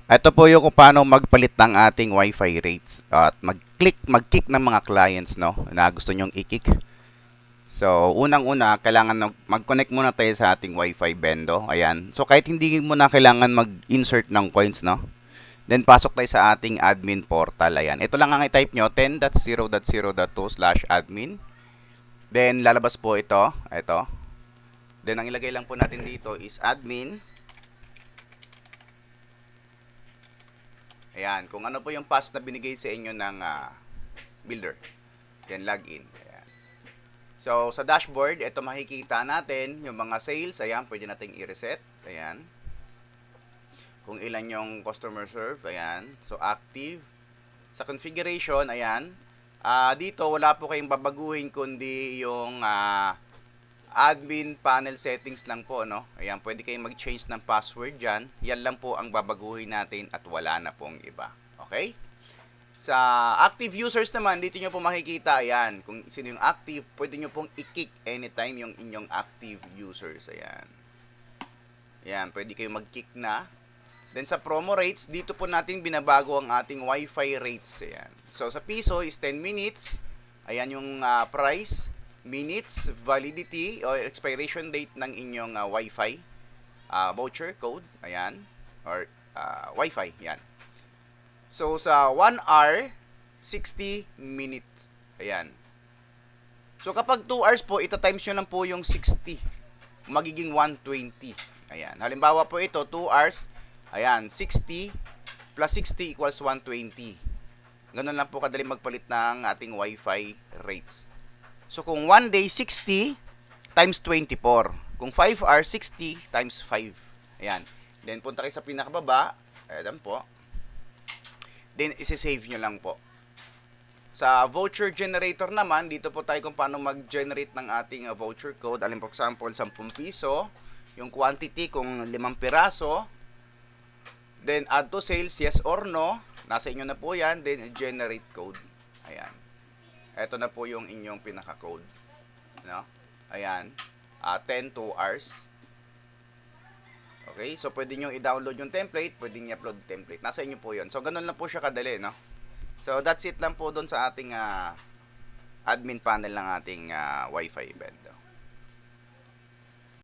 Ito po yung kung paano magpalit ng ating Wi-Fi rates at mag-kick ng mga clients, no, na gusto nyong i-kick. So, unang-una, kailangan mag-connect muna tayo sa ating Wi-Fi bendo. Ayan. So, kahit hindi mo na kailangan mag-insert ng coins, no? Then, pasok tayo sa ating admin portal. Ayan. Ito lang ang i-type nyo, 10.0.0.2/admin. Then, lalabas po ito. Ito. Then, ang ilagay lang po natin dito is admin. Ayan, kung ano po yung pass na binigay sa inyo ng builder. Then login. Ayan. So, sa dashboard, ito makikita natin yung mga sales. Ayan, pwede nating i-reset. Ayan. Kung ilan yung customer serve. Ayan. So, active. Sa configuration, ayan. Dito, wala po kayong babaguhin kundi yung admin panel settings lang po, no? Ayan, pwede kayong mag-change ng password dyan. Yan lang po ang babaguhin natin at wala na pong iba. Okay? Sa active users naman, dito nyo po makikita, ayan, kung sino yung active, pwede nyo pong i-kick anytime yung inyong active users. Ayan. Ayan, pwede kayong mag-kick na. Then sa promo rates, dito po natin binabago ang ating Wi-Fi rates. Ayan. So sa piso is 10 minutes. Ayan yung price, minutes, validity o expiration date ng inyong Wi-Fi voucher code. Ayan. Or Wi-Fi. Ayan. So sa 1 hour, 60 minutes. Ayan. So kapag 2 hours po, ita-times nyo lang po yung 60. Magiging 120. Ayan. Halimbawa po ito, 2 hours. Ayan, 60 plus 60 equals 120. Ganun lang po kadali magpalit ng ating Wi-Fi rates. So kung 1 day, 60 times 24. Kung 5 hours, 60 times 5. Ayan. Then punta kayo sa pinakababa. Ayan po. Then isi-save nyo lang po. Sa voucher generator naman, dito po tayo kung paano mag-generate ng ating voucher code. Alin for example, 10 piso. Yung quantity kung 5 piraso. Then add to sales, yes or no. Nasa inyo na po yan. Then generate code. Ayan. Ito na po yung inyong pinaka-code. No? Ayan. 10 2 hours. Okay, so pwede nyo i-download yung template, pwede nyo i-upload yung template. Nasa inyo po yun. So, ganun lang po siya kadali, no? So, that's it lang po doon sa ating admin panel ng ating Wi-Fi event.